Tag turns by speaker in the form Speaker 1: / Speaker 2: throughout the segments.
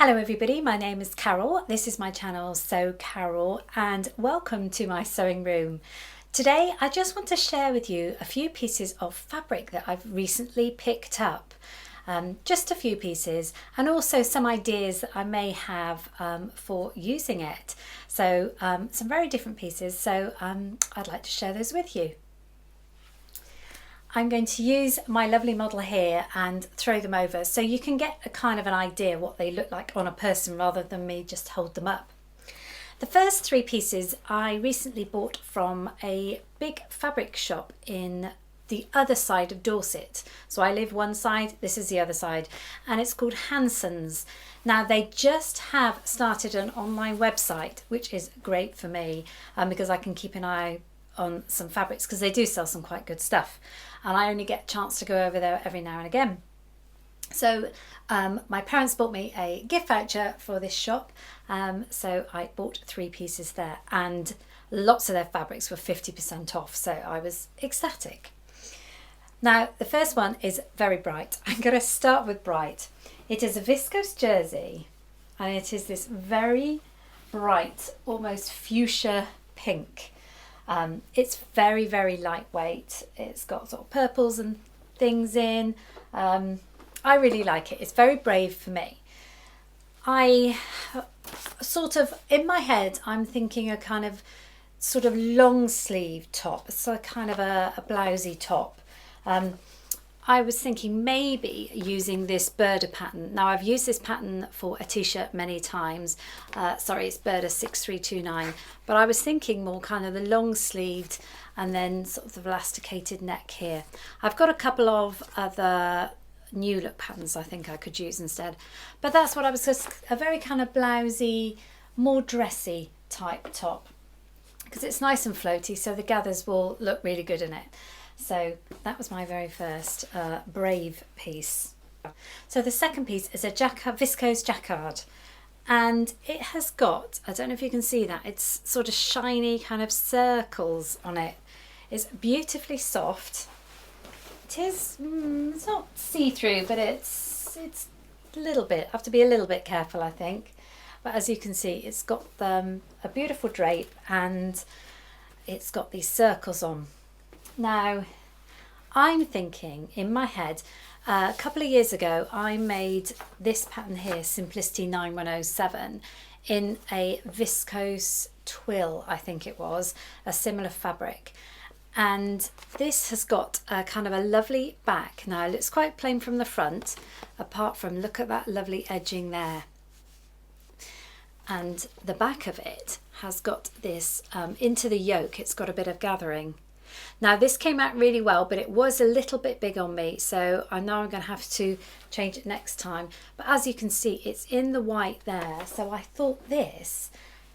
Speaker 1: Hello everybody, my name is Carole. This is my channel Sew Carole and welcome to my sewing room. Today I just want to share with you a few pieces of fabric that I've recently picked up. Just a few pieces and also some ideas that I may have for using it. So some very different pieces, so I'd like to share those with you. I'm going to use my lovely model here and throw them over so you can get a kind of an idea what they look like on a person rather than me just hold them up. The first three pieces I recently bought from a big fabric shop in the other side of Dorset. So I live one side, this is the other side, and it's called Hansons. Now they just have started an online website, which is great for me because I can keep an eye on some fabrics because they do sell some quite good stuff and I only get a chance to go over there every now and again. So my parents bought me a gift voucher for this shop, so I bought three pieces there and lots of their fabrics were 50% off, so I was ecstatic. Now the first one is very bright. I'm going to start with bright. It is a viscose jersey and it is this very bright, almost fuchsia pink. It's very, very lightweight. It's got sort of purples and things in. I really like it. It's very brave for me. I sort of, in my head, I'm thinking a kind of sort of long sleeve top. So kind of a blousey top. I was thinking maybe using this Burda pattern. Now I've used this pattern for a t-shirt many times. Sorry, it's Burda 6329. But I was thinking more kind of the long sleeved and then sort of the elasticated neck here. I've got a couple of other new look patterns I think I could use instead. But that's what I was just, a very kind of blousey, more dressy type top. Because it's nice and floaty, so the gathers will look really good in it. So that was my very first brave piece. So the second piece is a viscose jacquard and it has got, I don't know if you can see that, it's sort of shiny kind of circles on it. It's beautifully soft. It is, it's not see-through, but it's a little bit, I have to be a little bit careful I think. But as you can see, it's got a beautiful drape and it's got these circles on. Now, I'm thinking in my head, a couple of years ago, I made this pattern here, Simplicity 9107, in a viscose twill, I think it was, a similar fabric. And this has got a kind of a lovely back. Now, it looks quite plain from the front, apart from, look at that lovely edging there. And the back of it has got this, into the yoke, it's got a bit of gathering. Now this came out really well, but it was a little bit big on me, so I know I'm going to have to change it next time. But as you can see, it's in the white there, so I thought this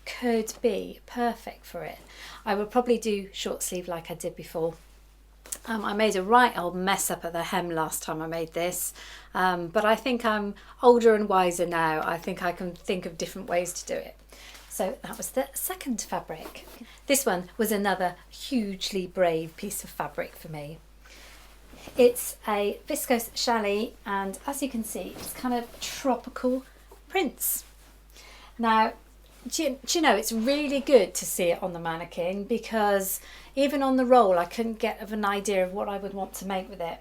Speaker 1: could be perfect for it. I would probably do short sleeve like I did before. I made a right old mess up at the hem last time I made this, but I think I'm older and wiser now. I think I can think of different ways to do it. So that was the second fabric. This one was another hugely brave piece of fabric for me. It's a viscose challis and as you can see, it's kind of tropical prints. Now, do you know, it's really good to see it on the mannequin because even on the roll, I couldn't get of an idea of what I would want to make with it.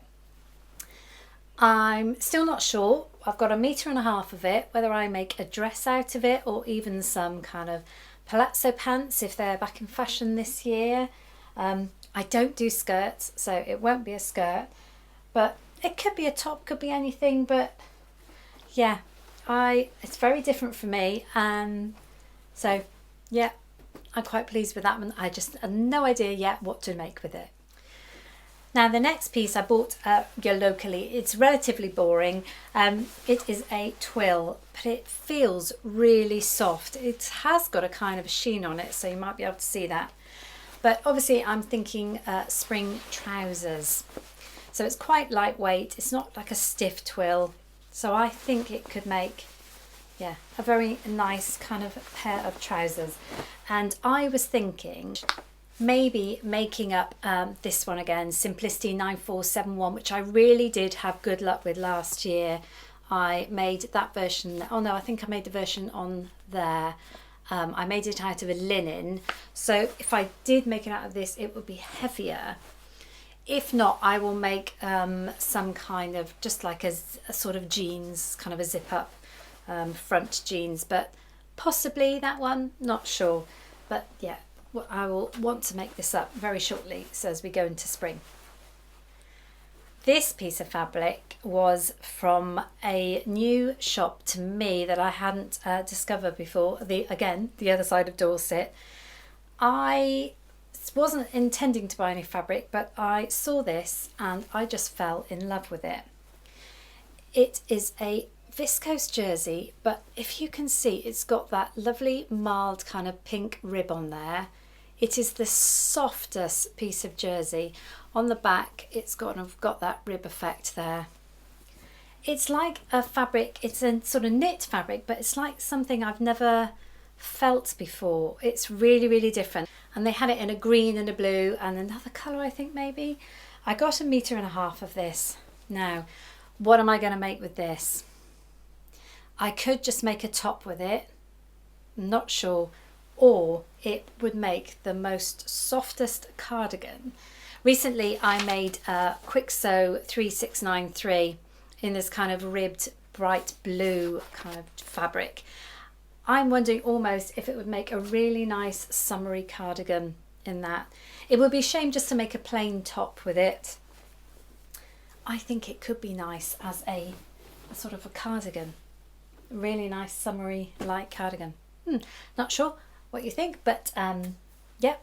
Speaker 1: I'm still not sure. I've got 1.5 meters of it, whether I make a dress out of it or even some kind of palazzo pants if they're back in fashion this year. I don't do skirts, so it won't be a skirt, but it could be a top, could be anything, but yeah, it's very different for me, and so yeah, I'm quite pleased with that one. I just have no idea yet what to make with it. Now the next piece I bought here locally, it's relatively boring. It is a twill, but it feels really soft. It has got a kind of sheen on it, so you might be able to see that. But obviously I'm thinking spring trousers. So it's quite lightweight, it's not like a stiff twill. So I think it could make, yeah, a very nice kind of pair of trousers. And I was thinking maybe making up this one again, Simplicity 9471, which I really did have good luck with last year I made that version. Oh no, I think I made the version on there. I made it out of a linen, so if I did make it out of this, it would be heavier. If not, I will make some kind of, just like a sort of jeans, kind of a zip up front jeans, but possibly that one, not sure. But yeah, I will want to make this up very shortly, so as we go into spring. This piece of fabric was from a new shop to me that I hadn't discovered before, the other side of Dorset. I wasn't intending to buy any fabric, but I saw this and I just fell in love with it. It is a viscose jersey, but if you can see, it's got that lovely mild kind of pink rib on there. It is the softest piece of jersey. On the back, it's got that rib effect there. It's like a fabric, it's a sort of knit fabric, but it's like something I've never felt before. It's really, really different. And they had it in a green and a blue and another colour, I think maybe. I got 1.5 meters of this. Now, what am I going to make with this? I could just make a top with it, I'm not sure, or it would make the most softest cardigan. Recently I made a quick sew 3693 in this kind of ribbed bright blue kind of fabric. I'm wondering almost if it would make a really nice summery cardigan in that. It would be a shame just to make a plain top with it. I think it could be nice as a sort of a cardigan. Really nice summery light cardigan. Not sure what you think, but yeah.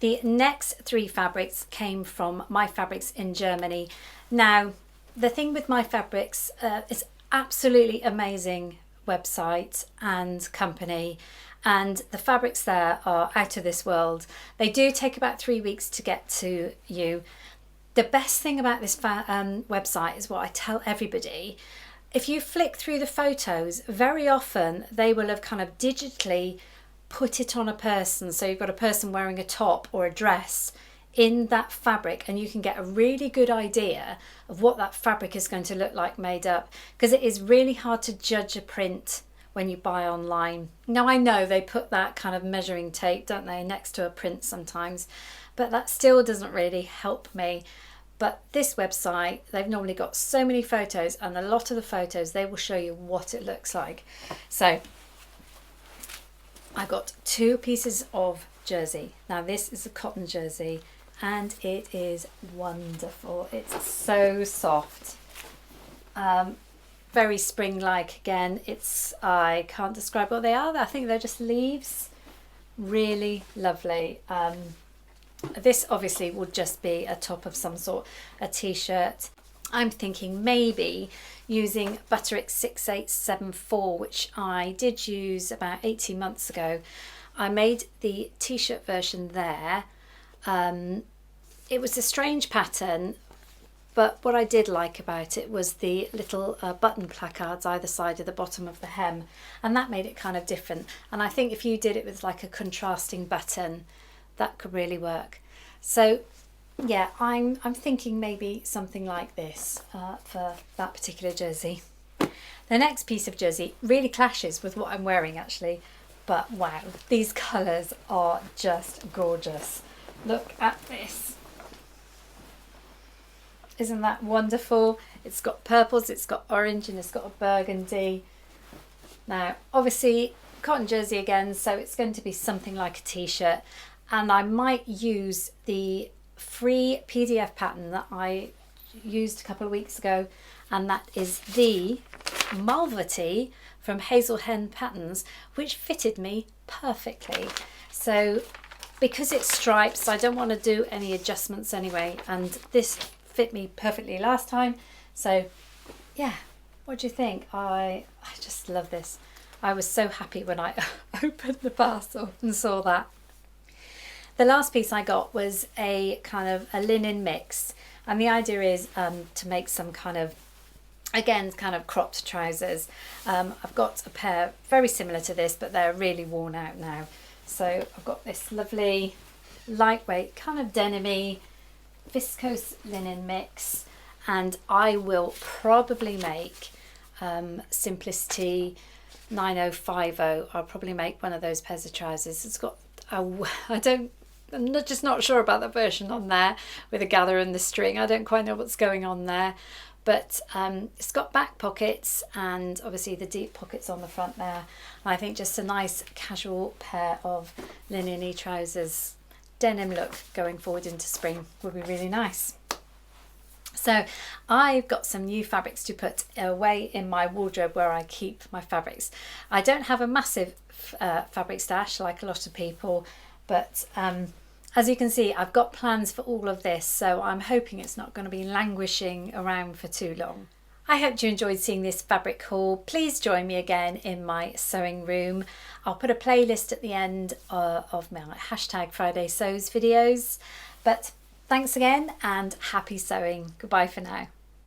Speaker 1: The next 3 fabrics came from My Fabrics in Germany. Now, the thing with My Fabrics is absolutely amazing website and company, and the fabrics there are out of this world. They do take about 3 weeks to get to you. The best thing about this website is what I tell everybody. If you flick through the photos, very often they will have kind of digitally put it on a person. So you've got a person wearing a top or a dress in that fabric, and you can get a really good idea of what that fabric is going to look like made up, because it is really hard to judge a print when you buy online. Now I know they put that kind of measuring tape, don't they, next to a print sometimes, but that still doesn't really help me. But this website, they've normally got so many photos, and a lot of the photos, they will show you what it looks like. So I got 2 pieces of jersey. Now this is a cotton jersey, and it is wonderful. It's so soft. Very spring-like again. I can't describe what they are. I think they're just leaves. Really lovely. This obviously would just be a top of some sort, a t-shirt. I'm thinking maybe using Butterick 6874, which I did use about 18 months ago. I made the t-shirt version there. It was a strange pattern, but what I did like about it was the little button placards either side of the bottom of the hem, and that made it kind of different. And I think if you did it with like a contrasting button, that could really work. So yeah, I'm thinking maybe something like this for that particular jersey. The next piece of jersey really clashes with what I'm wearing actually, but wow, these colours are just gorgeous. Look at this. Isn't that wonderful? It's got purples, it's got orange, and it's got a burgundy. Now obviously cotton jersey again, so it's going to be something like a t-shirt, and I might use the free PDF pattern that I used a couple of weeks ago, and that is the Malvety from Hazel Hen Patterns, which fitted me perfectly. So because it's stripes, I don't want to do any adjustments anyway, and this fit me perfectly last time. So yeah, what do you think? I just love this. I was so happy when I opened the parcel and saw that. The last piece I got was a kind of a linen mix, and the idea is to make some kind of, again, kind of cropped trousers. I've got a pair very similar to this, but they're really worn out now. So I've got this lovely lightweight kind of denim-y viscose linen mix, and I will probably make Simplicity 9050. I'll probably make one of those pairs of trousers. It's got I'm just not sure about the version on there with the gather and the string. I don't quite know what's going on there, but it's got back pockets and obviously the deep pockets on the front there. And I think just a nice casual pair of linen-y trousers, denim look going forward into spring would be really nice. So I've got some new fabrics to put away in my wardrobe where I keep my fabrics. I don't have a massive fabric stash like a lot of people, but as you can see, I've got plans for all of this, so I'm hoping it's not going to be languishing around for too long. I hope you enjoyed seeing this fabric haul. Please join me again in my sewing room. I'll put a playlist at the end of my #Friday Sews videos. But thanks again and happy sewing. Goodbye for now.